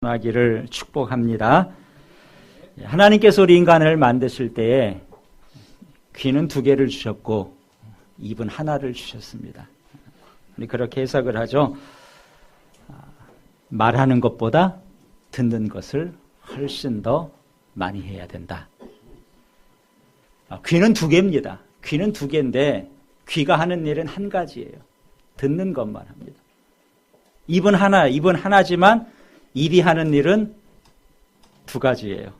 하기를 축복합니다. 하나님께서 우리 인간을 만드실 때에 귀는 2개를 주셨고 입은 하나를 주셨습니다. 그렇게 해석을 하죠. 말하는 것보다 듣는 것을 훨씬 더 많이 해야 된다. 귀는 2개입니다. 귀는 2개인데 귀가 하는 일은 한 가지예요. 듣는 것만 합니다. 입은 하나지만 입이 하는 일은 2가지예요.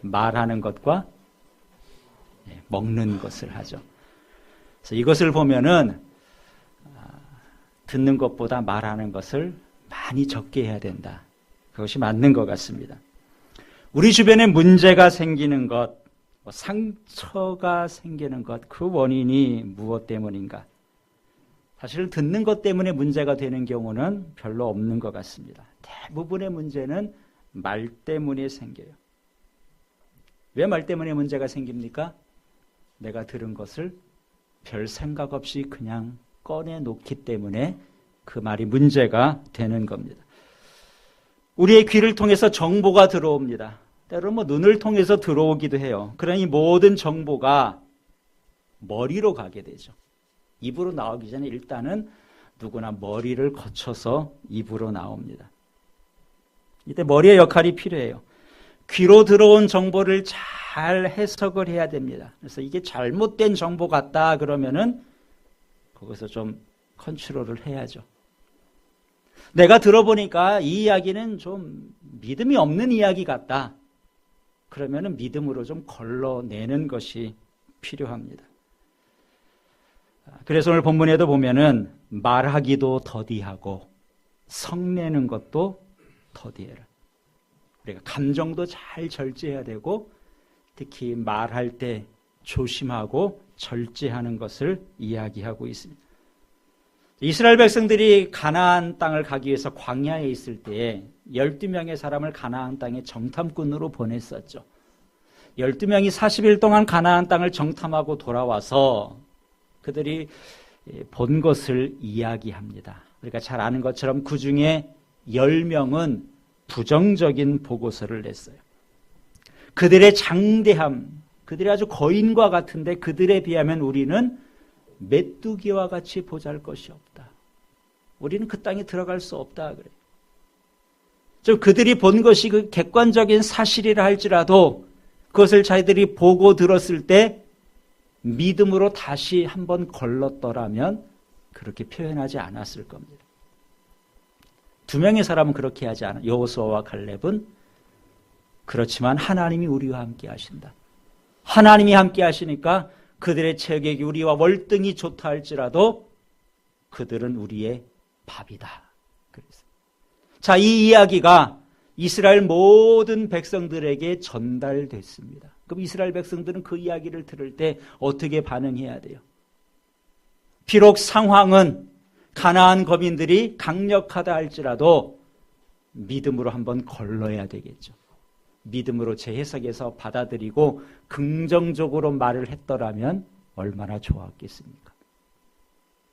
말하는 것과 먹는 것을 하죠. 그래서 이것을 보면은 듣는 것보다 말하는 것을 많이 적게 해야 된다. 그것이 맞는 것 같습니다. 우리 주변에 문제가 생기는 것, 상처가 생기는 것, 그 원인이 무엇 때문인가? 사실 듣는 것 때문에 문제가 되는 경우는 별로 없는 것 같습니다. 대부분의 문제는 말 때문에 생겨요. 왜 말 때문에 문제가 생깁니까? 내가 들은 것을 별 생각 없이 그냥 꺼내놓기 때문에 그 말이 문제가 되는 겁니다. 우리의 귀를 통해서 정보가 들어옵니다. 때로는 눈을 통해서 들어오기도 해요. 그러니 모든 정보가 머리로 가게 되죠. 입으로 나오기 전에 일단은 누구나 머리를 거쳐서 입으로 나옵니다. 이때 머리의 역할이 필요해요. 귀로 들어온 정보를 잘 해석을 해야 됩니다. 그래서 이게 잘못된 정보 같다 그러면은 거기서 좀 컨트롤을 해야죠. 내가 들어보니까 이 이야기는 좀 믿음이 없는 이야기 같다. 그러면은 믿음으로 좀 걸러내는 것이 필요합니다. 그래서 오늘 본문에도 보면은 말하기도 더디하고 성내는 것도 더디해라. 우리가 감정도 잘 절제해야 되고 특히 말할 때 조심하고 절제하는 것을 이야기하고 있습니다. 이스라엘 백성들이 가나안 땅을 가기 위해서 광야에 있을 때에 12명의 사람을 가나안 땅에 정탐꾼으로 보냈었죠. 12명이 40일 동안 가나안 땅을 정탐하고 돌아와서 그들이 본 것을 이야기합니다. 우리가 잘 아는 것처럼 그 중에 10명은 부정적인 보고서를 냈어요. 그들의 장대함, 그들이 아주 거인과 같은데 그들에 비하면 우리는 메뚜기와 같이 보잘것이 없다. 우리는 그 땅에 들어갈 수 없다 그래요. 좀 그들이 본 것이 그 객관적인 사실이라 할지라도 그것을 자기들이 보고 들었을 때 믿음으로 다시 한번 걸렀더라면 그렇게 표현하지 않았을 겁니다. 2명의 사람은 그렇게 하지 않아. 여호수아와 갈렙은 그렇지만 하나님이 우리와 함께 하신다. 하나님이 함께 하시니까 그들의 체격이 우리와 월등히 좋다 할지라도 그들은 우리의 밥이다. 그래서 자, 이 이야기가 이스라엘 모든 백성들에게 전달됐습니다. 그럼 이스라엘 백성들은 그 이야기를 들을 때 어떻게 반응해야 돼요? 비록 상황은 가나안 거민들이 강력하다 할지라도 믿음으로 한번 걸러야 되겠죠. 믿음으로 제 해석에서 받아들이고 긍정적으로 말을 했더라면 얼마나 좋았겠습니까?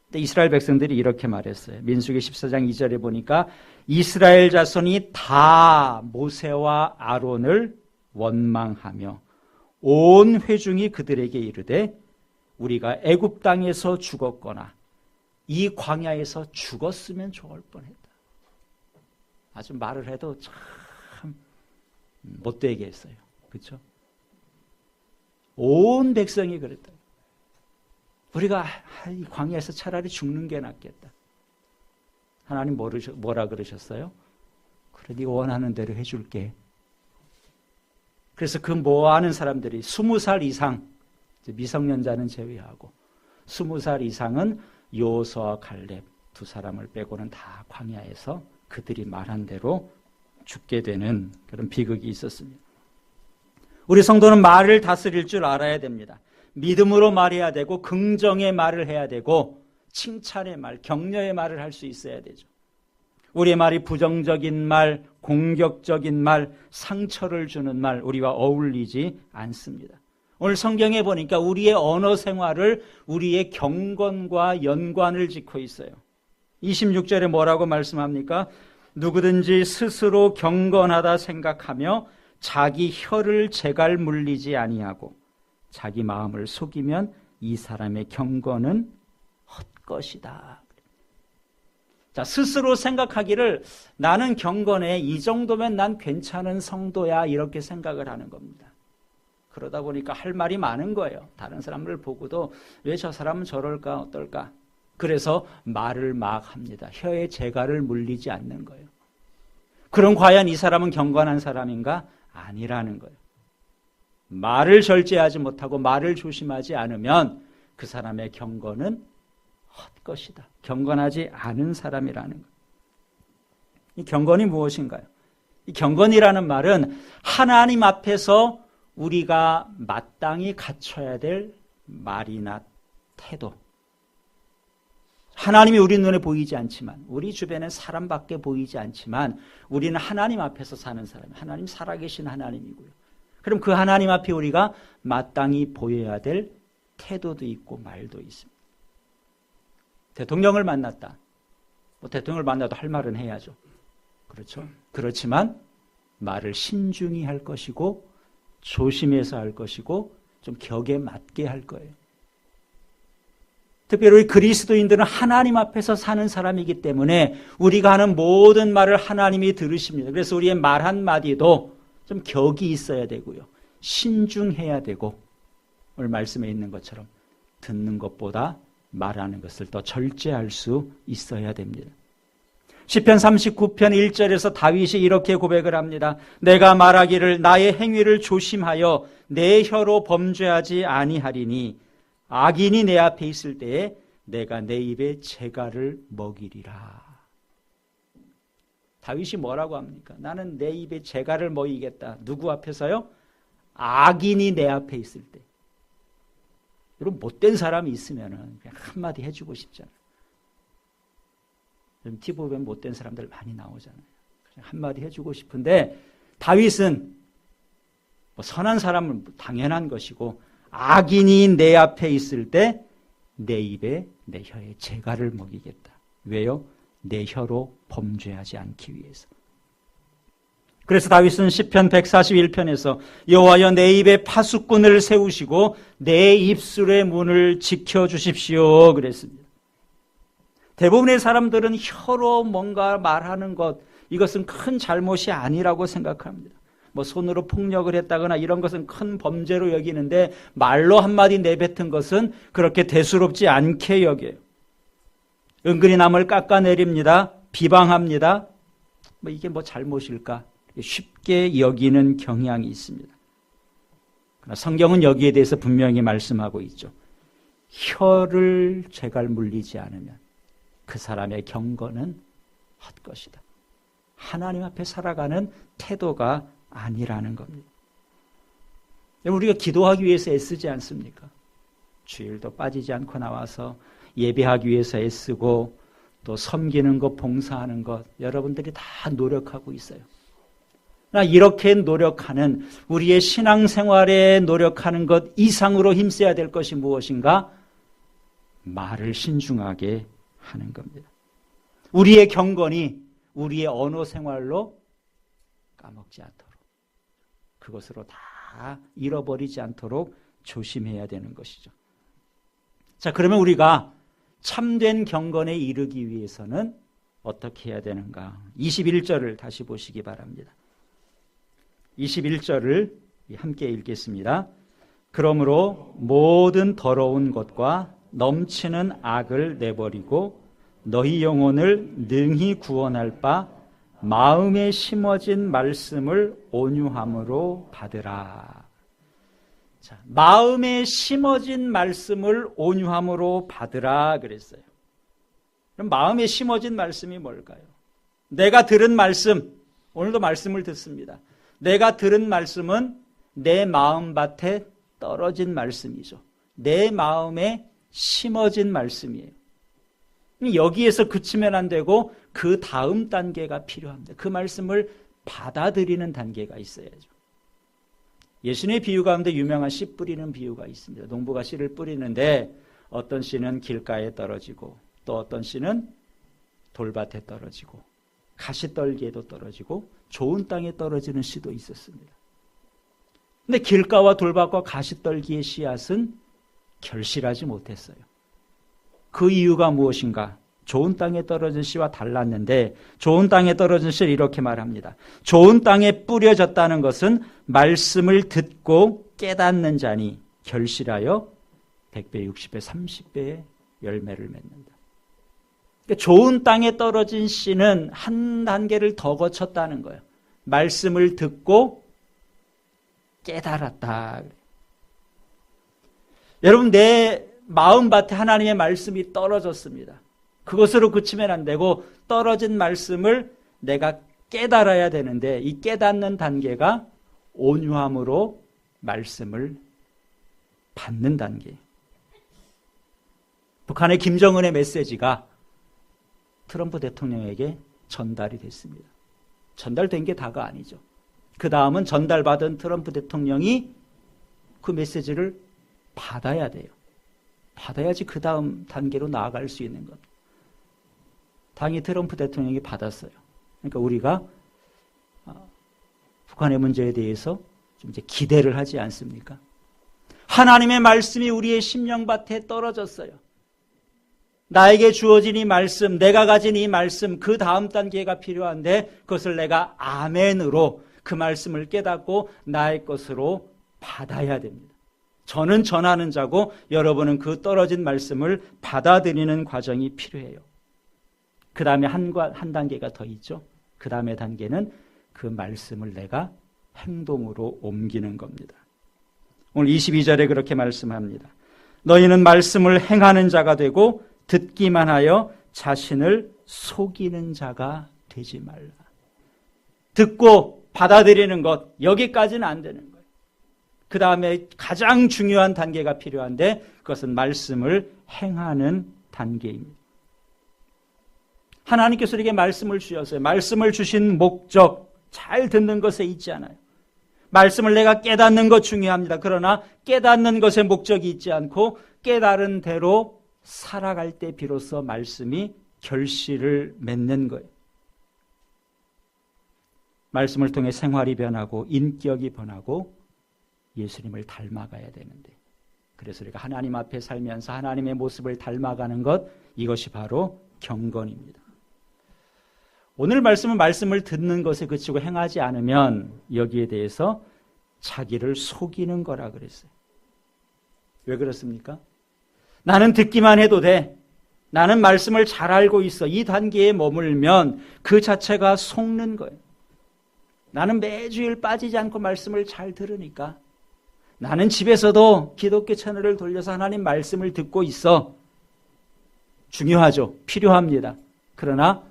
근데 이스라엘 백성들이 이렇게 말했어요. 민수기 14장 2절에 보니까 이스라엘 자손이 다 모세와 아론을 원망하며 온 회중이 그들에게 이르되 우리가 애굽 땅에서 죽었거나 이 광야에서 죽었으면 좋을 뻔했다. 아주 말을 해도 참 못되게 했어요. 그렇죠? 온 백성이 그랬다. 우리가 이 광야에서 차라리 죽는 게 낫겠다. 하나님 뭐라 그러셨어요? 그래, 네가 원하는 대로 해줄게. 그래서 그 모아하는 사람들이 20살 이상, 미성년자는 제외하고 20살 이상은 여호수아와 갈렙 2사람을 빼고는 다 광야에서 그들이 말한 대로 죽게 되는 그런 비극이 있었습니다. 우리 성도는 말을 다스릴 줄 알아야 됩니다. 믿음으로 말해야 되고 긍정의 말을 해야 되고 칭찬의 말, 격려의 말을 할 수 있어야 되죠. 우리의 말이 부정적인 말, 공격적인 말, 상처를 주는 말 우리와 어울리지 않습니다. 오늘 성경에 보니까 우리의 언어 생활을 우리의 경건과 연관을 짓고 있어요. 26절에 뭐라고 말씀합니까? 누구든지 스스로 경건하다 생각하며 자기 혀를 재갈 물리지 아니하고 자기 마음을 속이면 이 사람의 경건은 헛것이다. 자, 스스로 생각하기를 나는 경건해, 이 정도면 난 괜찮은 성도야, 이렇게 생각을 하는 겁니다. 그러다 보니까 할 말이 많은 거예요. 다른 사람을 보고도 왜 저 사람은 저럴까 어떨까. 그래서 말을 막 합니다. 혀에 재갈을 물리지 않는 거예요. 그럼 과연 이 사람은 경건한 사람인가? 아니라는 거예요. 말을 절제하지 못하고 말을 조심하지 않으면 그 사람의 경건은 헛것이다. 경건하지 않은 사람이라는 거예요. 이 경건이 무엇인가요? 이 경건이라는 말은 하나님 앞에서 우리가 마땅히 갖춰야 될 말이나 태도. 하나님이 우리 눈에 보이지 않지만, 우리 주변에 사람밖에 보이지 않지만 우리는 하나님 앞에서 사는 사람, 하나님 살아계신 하나님이고요. 그럼 그 하나님 앞에 우리가 마땅히 보여야 될 태도도 있고 말도 있습니다. 대통령을 만났다. 대통령을 만나도 할 말은 해야죠. 그렇죠? 그렇지만 말을 신중히 할 것이고 조심해서 할 것이고 좀 격에 맞게 할 거예요. 특별히 우리 그리스도인들은 하나님 앞에서 사는 사람이기 때문에 우리가 하는 모든 말을 하나님이 들으십니다. 그래서 우리의 말 한마디도 좀 격이 있어야 되고요. 신중해야 되고 오늘 말씀에 있는 것처럼 듣는 것보다 말하는 것을 더 절제할 수 있어야 됩니다. 시편 39편 1절에서 다윗이 이렇게 고백을 합니다. 내가 말하기를 나의 행위를 조심하여 내 혀로 범죄하지 아니하리니 악인이 내 앞에 있을 때에 내가 내 입에 재갈을 먹이리라. 다윗이 뭐라고 합니까? 나는 내 입에 재갈을 먹이겠다. 누구 앞에서요? 악인이 내 앞에 있을 때. 여러분 못된 사람이 있으면 그냥 한마디 해주고 싶잖아요. TV 보면 못된 사람들 많이 나오잖아요. 그냥 한마디 해주고 싶은데 다윗은 선한 사람은 당연한 것이고 악인이 내 앞에 있을 때 내 입에 내 혀에 재갈을 먹이겠다. 왜요? 내 혀로 범죄하지 않기 위해서. 그래서 다윗은 시편 141편에서 여호와여 내 입에 파수꾼을 세우시고 내 입술의 문을 지켜주십시오 그랬습니다. 대부분의 사람들은 혀로 뭔가 말하는 것, 이것은 큰 잘못이 아니라고 생각합니다. 손으로 폭력을 했다거나 이런 것은 큰 범죄로 여기는데 말로 한마디 내뱉은 것은 그렇게 대수롭지 않게 여겨요. 은근히 남을 깎아내립니다. 비방합니다. 이게 잘못일까? 쉽게 여기는 경향이 있습니다. 그러나 성경은 여기에 대해서 분명히 말씀하고 있죠. 혀를 재갈 물리지 않으면 그 사람의 경건은 헛것이다. 하나님 앞에 살아가는 태도가 아니라는 겁니다. 우리가 기도하기 위해서 애쓰지 않습니까? 주일도 빠지지 않고 나와서 예배하기 위해서 애쓰고 또 섬기는 것, 봉사하는 것 여러분들이 다 노력하고 있어요. 이렇게 노력하는 우리의 신앙생활에 노력하는 것 이상으로 힘써야 될 것이 무엇인가? 말을 신중하게 하는 겁니다. 우리의 경건이 우리의 언어 생활로 까먹지 않도록 그것으로 다 잃어버리지 않도록 조심해야 되는 것이죠. 자, 그러면 우리가 참된 경건에 이르기 위해서는 어떻게 해야 되는가? 21절을 다시 보시기 바랍니다. 21절을 함께 읽겠습니다. 그러므로 모든 더러운 것과 넘치는 악을 내버리고 너희 영혼을 능히 구원할 바 마음에 심어진 말씀을 온유함으로 받으라. 자, 마음에 심어진 말씀을 온유함으로 받으라 그랬어요. 그럼 마음에 심어진 말씀이 뭘까요? 내가 들은 말씀, 오늘도 말씀을 듣습니다. 내가 들은 말씀은 내 마음밭에 떨어진 말씀이죠. 내 마음에 심어진 말씀이에요. 여기에서 그치면 안 되고 그 다음 단계가 필요합니다. 그 말씀을 받아들이는 단계가 있어야죠. 예수님의 비유 가운데 유명한 씨 뿌리는 비유가 있습니다. 농부가 씨를 뿌리는데 어떤 씨는 길가에 떨어지고 또 어떤 씨는 돌밭에 떨어지고 가시떨기에도 떨어지고 좋은 땅에 떨어지는 씨도 있었습니다. 근데 길가와 돌밭과 가시떨기의 씨앗은 결실하지 못했어요. 그 이유가 무엇인가? 좋은 땅에 떨어진 씨와 달랐는데 좋은 땅에 떨어진 씨를 이렇게 말합니다. 좋은 땅에 뿌려졌다는 것은 말씀을 듣고 깨닫는 자니 결실하여 100배, 60배, 30배의 열매를 맺는다. 그러니까 좋은 땅에 떨어진 씨는 한 단계를 더 거쳤다는 거예요. 말씀을 듣고 깨달았다. 여러분, 내 마음밭에 하나님의 말씀이 떨어졌습니다. 그것으로 그치면 안 되고 떨어진 말씀을 내가 깨달아야 되는데 이 깨닫는 단계가 온유함으로 말씀을 받는 단계. 북한의 김정은의 메시지가 트럼프 대통령에게 전달이 됐습니다. 전달된 게 다가 아니죠. 그 다음은 전달받은 트럼프 대통령이 그 메시지를 받아야 돼요. 받아야지 그 다음 단계로 나아갈 수 있는 것. 당연히 트럼프 대통령이 받았어요. 그러니까 우리가 북한의 문제에 대해서 좀 이제 기대를 하지 않습니까? 하나님의 말씀이 우리의 심령밭에 떨어졌어요. 나에게 주어진 이 말씀, 내가 가진 이 말씀, 그 다음 단계가 필요한데 그것을 내가 아멘으로 그 말씀을 깨닫고 나의 것으로 받아야 됩니다. 저는 전하는 자고 여러분은 그 떨어진 말씀을 받아들이는 과정이 필요해요. 그 다음에 한 단계가 더 있죠. 그 다음에 단계는 그 말씀을 내가 행동으로 옮기는 겁니다. 오늘 22절에 그렇게 말씀합니다. 너희는 말씀을 행하는 자가 되고 듣기만 하여 자신을 속이는 자가 되지 말라. 듣고 받아들이는 것, 여기까지는 안 되는 거예요. 그 다음에 가장 중요한 단계가 필요한데 그것은 말씀을 행하는 단계입니다. 하나님께서 우리에게 말씀을 주셨어요. 말씀을 주신 목적, 잘 듣는 것에 있지 않아요. 말씀을 내가 깨닫는 것 중요합니다. 그러나 깨닫는 것에 목적이 있지 않고 깨달은 대로 살아갈 때 비로소 말씀이 결실을 맺는 거예요. 말씀을 통해 생활이 변하고 인격이 변하고 예수님을 닮아가야 되는데 그래서 우리가 하나님 앞에 살면서 하나님의 모습을 닮아가는 것, 이것이 바로 경건입니다. 오늘 말씀은 말씀을 듣는 것에 그치고 행하지 않으면 여기에 대해서 자기를 속이는 거라 그랬어요. 왜 그렇습니까? 나는 듣기만 해도 돼. 나는 말씀을 잘 알고 있어. 이 단계에 머물면 그 자체가 속는 거예요. 나는 매주일 빠지지 않고 말씀을 잘 들으니까. 나는 집에서도 기독교 채널을 돌려서 하나님 말씀을 듣고 있어. 중요하죠. 필요합니다. 그러나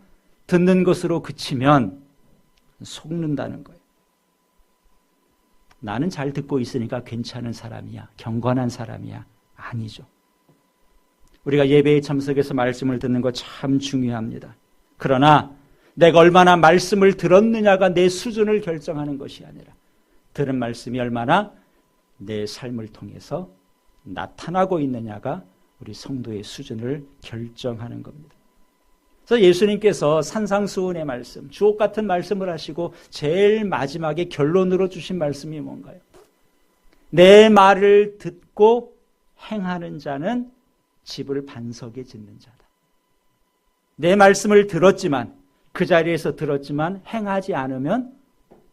듣는 것으로 그치면 속는다는 거예요. 나는 잘 듣고 있으니까 괜찮은 사람이야. 경건한 사람이야. 아니죠. 우리가 예배에 참석해서 말씀을 듣는 거 참 중요합니다. 그러나 내가 얼마나 말씀을 들었느냐가 내 수준을 결정하는 것이 아니라 들은 말씀이 얼마나 내 삶을 통해서 나타나고 있느냐가 우리 성도의 수준을 결정하는 겁니다. 그래서 예수님께서 산상수훈의 말씀, 주옥 같은 말씀을 하시고 제일 마지막에 결론으로 주신 말씀이 뭔가요? 내 말을 듣고 행하는 자는 집을 반석에 짓는 자다. 내 말씀을 들었지만 그 자리에서 들었지만 행하지 않으면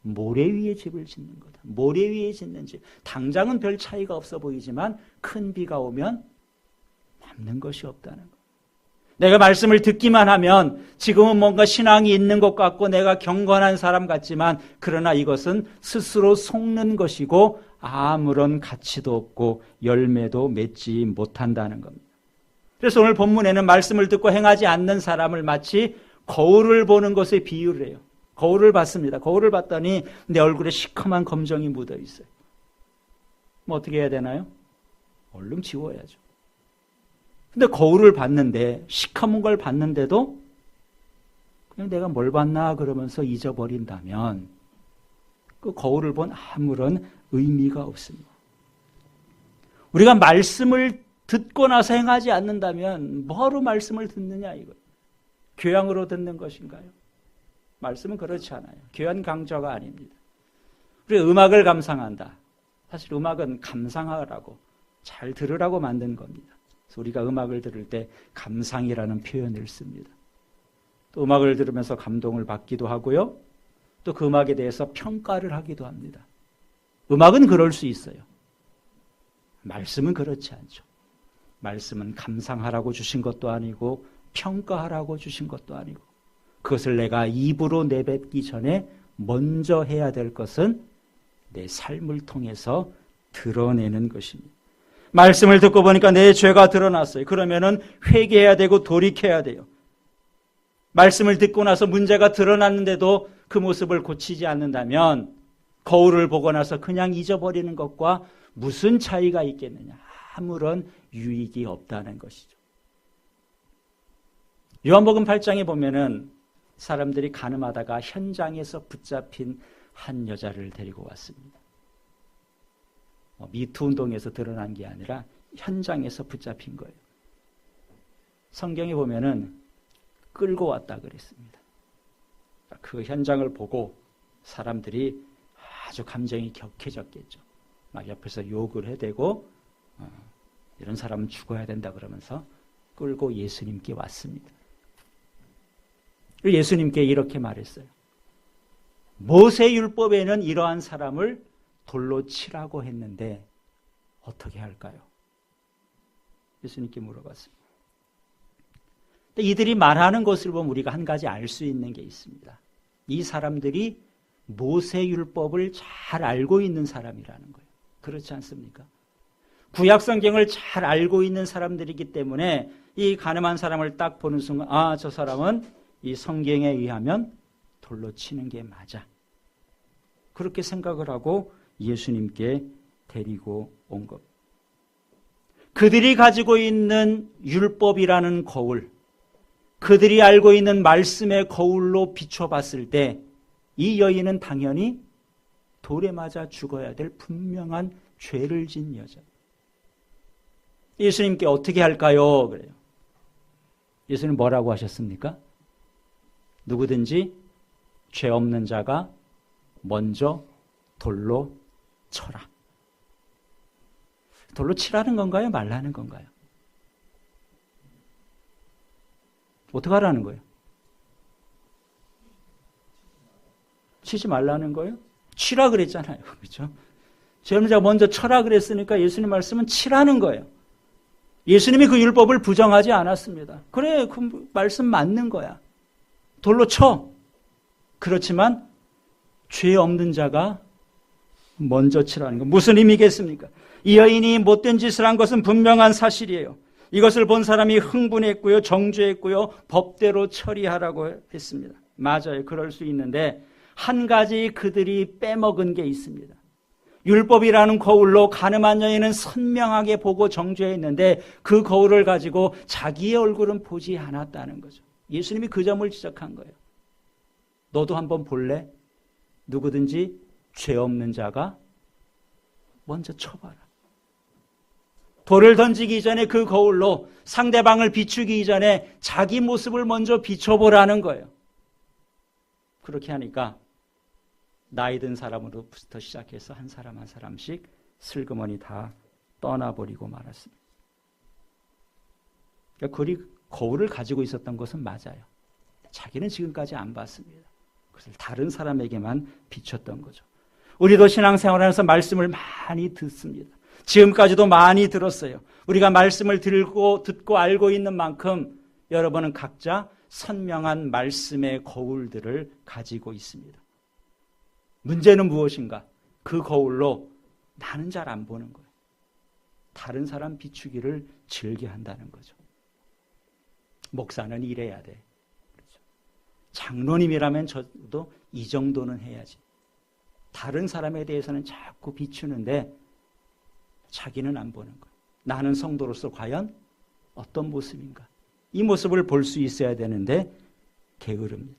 모래 위에 집을 짓는 거다. 모래 위에 짓는 집. 당장은 별 차이가 없어 보이지만 큰 비가 오면 남는 것이 없다는 거. 내가 말씀을 듣기만 하면 지금은 뭔가 신앙이 있는 것 같고 내가 경건한 사람 같지만 그러나 이것은 스스로 속는 것이고 아무런 가치도 없고 열매도 맺지 못한다는 겁니다. 그래서 오늘 본문에는 말씀을 듣고 행하지 않는 사람을 마치 거울을 보는 것에 비유를 해요. 거울을 봤습니다. 거울을 봤더니 내 얼굴에 시커먼 검정이 묻어 있어요. 뭐 어떻게 해야 되나요? 얼른 지워야죠. 근데 거울을 봤는데 시커먼 걸 봤는데도 그냥 내가 뭘 봤나 그러면서 잊어버린다면 그 거울을 본 아무런 의미가 없습니다. 우리가 말씀을 듣고 나서 행하지 않는다면 뭐로 말씀을 듣느냐 이거예요. 교양으로 듣는 것인가요? 말씀은 그렇지 않아요. 교연 강조가 아닙니다. 우리 음악을 감상한다. 사실 음악은 감상하라고, 잘 들으라고 만든 겁니다. 그래서 우리가 음악을 들을 때 감상이라는 표현을 씁니다. 또 음악을 들으면서 감동을 받기도 하고요. 또 그 음악에 대해서 평가를 하기도 합니다. 음악은 그럴 수 있어요. 말씀은 그렇지 않죠. 말씀은 감상하라고 주신 것도 아니고 평가하라고 주신 것도 아니고, 그것을 내가 입으로 내뱉기 전에 먼저 해야 될 것은 내 삶을 통해서 드러내는 것입니다. 말씀을 듣고 보니까 내 죄가 드러났어요. 그러면은 회개해야 되고 돌이켜야 돼요. 말씀을 듣고 나서 문제가 드러났는데도 그 모습을 고치지 않는다면 거울을 보고 나서 그냥 잊어버리는 것과 무슨 차이가 있겠느냐. 아무런 유익이 없다는 것이죠. 요한복음 8장에 보면은 사람들이 간음하다가 현장에서 붙잡힌 한 여자를 데리고 왔습니다. 미투 운동에서 드러난 게 아니라 현장에서 붙잡힌 거예요. 성경에 보면은 끌고 왔다 그랬습니다. 그 현장을 보고 사람들이 아주 감정이 격해졌겠죠. 막 옆에서 욕을 해대고 이런 사람은 죽어야 된다 그러면서 끌고 예수님께 왔습니다. 예수님께 이렇게 말했어요. 모세율법에는 이러한 사람을 돌로 치라고 했는데 어떻게 할까요? 예수님께 물어봤습니다. 이들이 말하는 것을 보면 우리가 한 가지 알 수 있는 게 있습니다. 이 사람들이 모세율법을 잘 알고 있는 사람이라는 거예요. 그렇지 않습니까? 구약 성경을 잘 알고 있는 사람들이기 때문에 이 가늠한 사람을 딱 보는 순간, 아, 저 사람은 이 성경에 의하면 돌로 치는 게 맞아. 그렇게 생각을 하고 예수님께 데리고 온 것. 그들이 가지고 있는 율법이라는 거울, 그들이 알고 있는 말씀의 거울로 비춰봤을 때 이 여인은 당연히 돌에 맞아 죽어야 될 분명한 죄를 진 여자. 예수님께 어떻게 할까요? 그래요. 예수님 뭐라고 하셨습니까? 누구든지 죄 없는 자가 먼저 돌로 쳐라. 돌로 치라는 건가요? 말라는 건가요? 어떻게 하라는 거예요? 치지 말라는 거예요? 치라 그랬잖아요. 그렇죠? 죄 없는 자가 먼저 쳐라 그랬으니까 예수님 말씀은 치라는 거예요. 예수님이 그 율법을 부정하지 않았습니다. 그래, 그 말씀 맞는 거야. 돌로 쳐. 그렇지만 죄 없는 자가 먼저 치라는 거. 무슨 의미겠습니까? 이 여인이 못된 짓을 한 것은 분명한 사실이에요. 이것을 본 사람이 흥분했고요, 정죄했고요, 법대로 처리하라고 했습니다. 맞아요. 그럴 수 있는데 한 가지 그들이 빼먹은 게 있습니다. 율법이라는 거울로 가늠한 여인은 선명하게 보고 정죄했는데 그 거울을 가지고 자기의 얼굴은 보지 않았다는 거죠. 예수님이 그 점을 지적한 거예요. 너도 한번 볼래? 누구든지 죄 없는 자가 먼저 쳐봐라. 돌을 던지기 전에 그 거울로 상대방을 비추기 전에 자기 모습을 먼저 비춰보라는 거예요. 그렇게 하니까 나이 든 사람으로부터 시작해서 한 사람 한 사람씩 슬그머니 다 떠나버리고 말았습니다. 그러니까 거울을 가지고 있었던 것은 맞아요. 자기는 지금까지 안 봤습니다. 그것을 다른 사람에게만 비췄던 거죠. 우리도 신앙생활하면서 말씀을 많이 듣습니다. 지금까지도 많이 들었어요. 우리가 말씀을 듣고 알고 있는 만큼 여러분은 각자 선명한 말씀의 거울들을 가지고 있습니다. 문제는 무엇인가? 그 거울로 나는 잘 안 보는 거예요. 다른 사람 비추기를 즐겨 한다는 거죠. 목사는 이래야 돼. 그렇죠. 장로님이라면 저도 이 정도는 해야지. 다른 사람에 대해서는 자꾸 비추는데 자기는 안 보는 거예요. 나는 성도로서 과연 어떤 모습인가? 이 모습을 볼 수 있어야 되는데 게으릅니다.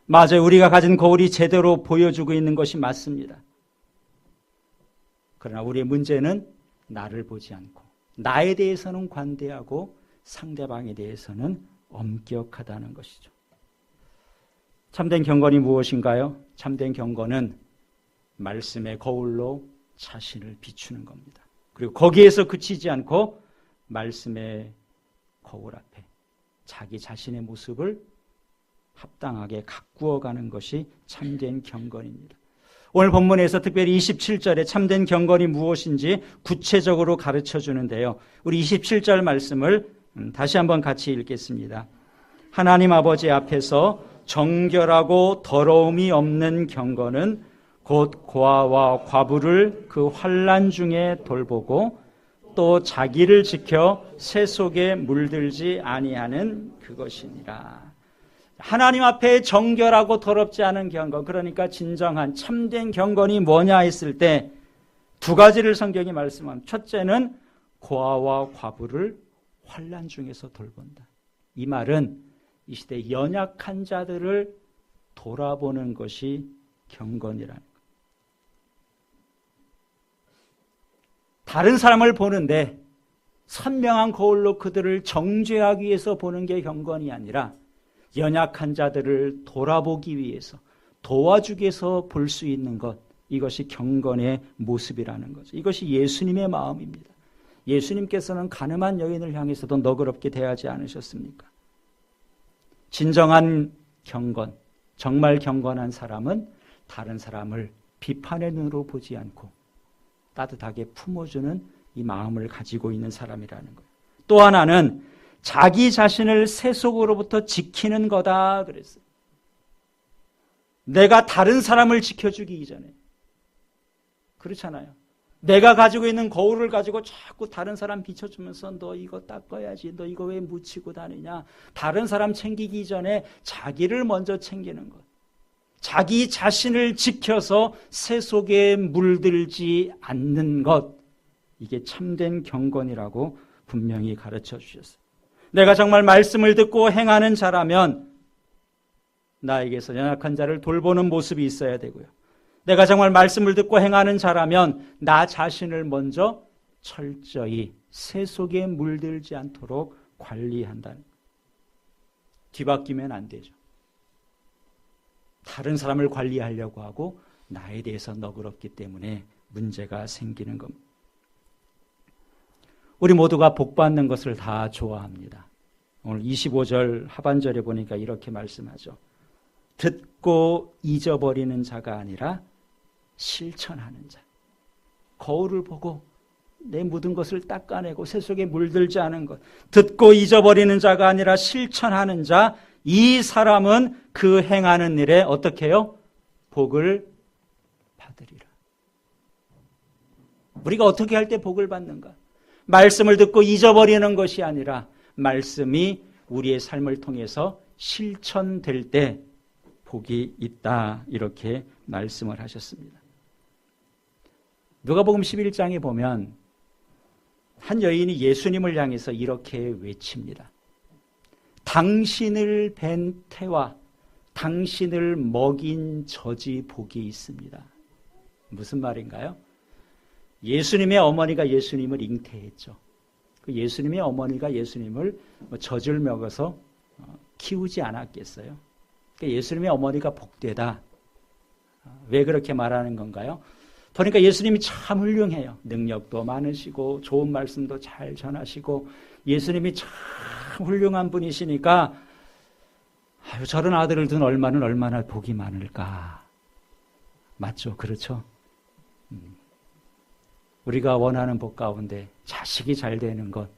맞아요. 우리가 가진 거울이 제대로 보여주고 있는 것이 맞습니다. 그러나 우리의 문제는 나를 보지 않고 나에 대해서는 관대하고 상대방에 대해서는 엄격하다는 것이죠. 참된 경건이 무엇인가요? 참된 경건은 말씀의 거울로 자신을 비추는 겁니다. 그리고 거기에서 그치지 않고 말씀의 거울 앞에 자기 자신의 모습을 합당하게 가꾸어가는 것이 참된 경건입니다. 오늘 본문에서 특별히 27절에 참된 경건이 무엇인지 구체적으로 가르쳐 주는데요. 우리 27절 말씀을 다시 한번 같이 읽겠습니다. 하나님 아버지 앞에서 정결하고 더러움이 없는 경건은 곧 고아와 과부를 그 환난 중에 돌보고 또 자기를 지켜 새 속에 물들지 아니하는 그것이니라. 하나님 앞에 정결하고 더럽지 않은 경건, 그러니까 진정한 참된 경건이 뭐냐 했을 때 두 가지를 성경이 말씀합니다. 첫째는 고아와 과부를 환난 중에서 돌본다. 이 말은 이 시대 연약한 자들을 돌아보는 것이 경건이라는 것. 다른 사람을 보는데 선명한 거울로 그들을 정죄하기 위해서 보는 게 경건이 아니라 연약한 자들을 돌아보기 위해서 도와주기 위해서 볼 수 있는 것, 이것이 경건의 모습이라는 거죠. 이것이 예수님의 마음입니다. 예수님께서는 가늠한 여인을 향해서도 너그럽게 대하지 않으셨습니까? 진정한 경건, 정말 경건한 사람은 다른 사람을 비판의 눈으로 보지 않고 따뜻하게 품어주는 이 마음을 가지고 있는 사람이라는 거예요. 또 하나는 자기 자신을 세속으로부터 지키는 거다 그랬어요. 내가 다른 사람을 지켜주기 이전에. 그렇잖아요. 내가 가지고 있는 거울을 가지고 자꾸 다른 사람 비춰주면서 너 이거 닦아야지, 너 이거 왜 묻히고 다니냐. 다른 사람 챙기기 이전에 자기를 먼저 챙기는 것. 자기 자신을 지켜서 세속에 물들지 않는 것. 이게 참된 경건이라고 분명히 가르쳐 주셨어요. 내가 정말 말씀을 듣고 행하는 자라면 나에게서 연약한 자를 돌보는 모습이 있어야 되고요. 내가 정말 말씀을 듣고 행하는 자라면 나 자신을 먼저 철저히 세속에 물들지 않도록 관리한다는 거예요. 뒤바뀌면 안 되죠. 다른 사람을 관리하려고 하고 나에 대해서 너그럽기 때문에 문제가 생기는 겁니다. 우리 모두가 복받는 것을 다 좋아합니다. 오늘 25절 하반절에 보니까 이렇게 말씀하죠. 듣고 잊어버리는 자가 아니라 실천하는 자. 거울을 보고 내 묻은 것을 닦아내고 세속에 물들지 않은 것. 듣고 잊어버리는 자가 아니라 실천하는 자. 이 사람은 그 행하는 일에 어떻게 해요? 복을 받으리라. 우리가 어떻게 할 때 복을 받는가? 말씀을 듣고 잊어버리는 것이 아니라 말씀이 우리의 삶을 통해서 실천될 때 복이 있다. 이렇게 말씀을 하셨습니다. 누가복음 11장에 보면 한 여인이 예수님을 향해서 이렇게 외칩니다. 당신을 뵌 태와 당신을 먹인 젖이 복이 있습니다. 무슨 말인가요? 예수님의 어머니가 예수님을 잉태했죠. 그 예수님의 어머니가 예수님을 젖을 먹어서 키우지 않았겠어요? 그러니까 예수님의 어머니가 복되다. 왜 그렇게 말하는 건가요? 보니까 예수님이 참 훌륭해요. 능력도 많으시고 좋은 말씀도 잘 전하시고 예수님이 참 훌륭한 분이시니까 아유, 저런 아들을 둔 얼마나 복이 많을까. 맞죠? 그렇죠? 우리가 원하는 복 가운데 자식이 잘 되는 것,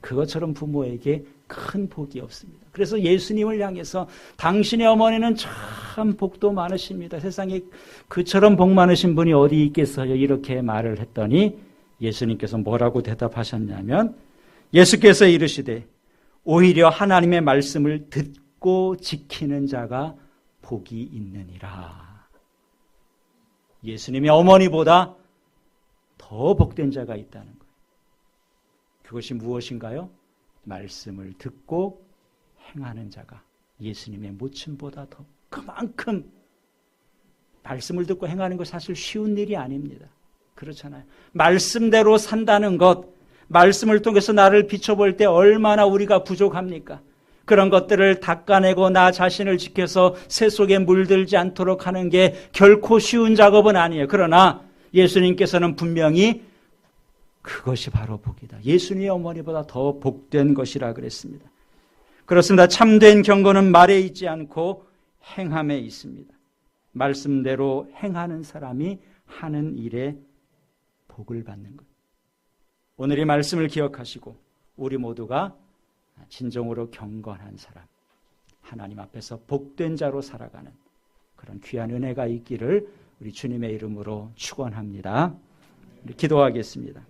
그것처럼 부모에게 큰 복이 없습니다. 그래서 예수님을 향해서 당신의 어머니는 참 복도 많으십니다. 세상에 그처럼 복 많으신 분이 어디 있겠어요? 이렇게 말을 했더니 예수님께서 뭐라고 대답하셨냐면 예수께서 이르시되 오히려 하나님의 말씀을 듣고 지키는 자가 복이 있느니라. 예수님의 어머니보다 더 복된 자가 있다는 거예요. 그것이 무엇인가요? 말씀을 듣고 행하는 자가 예수님의 모친보다 더 그만큼 말씀을 듣고 행하는 것 사실 쉬운 일이 아닙니다. 그렇잖아요. 말씀대로 산다는 것, 말씀을 통해서 나를 비춰볼 때 얼마나 우리가 부족합니까? 그런 것들을 닦아내고 나 자신을 지켜서 새 속에 물들지 않도록 하는 게 결코 쉬운 작업은 아니에요. 그러나 예수님께서는 분명히 그것이 바로 복이다. 예수님의 어머니보다 더 복된 것이라 그랬습니다. 그렇습니다. 참된 경건은 말에 있지 않고 행함에 있습니다. 말씀대로 행하는 사람이 하는 일에 복을 받는 것. 오늘 이 말씀을 기억하시고 우리 모두가 진정으로 경건한 사람, 하나님 앞에서 복된 자로 살아가는 그런 귀한 은혜가 있기를 우리 주님의 이름으로 축원합니다. 기도하겠습니다.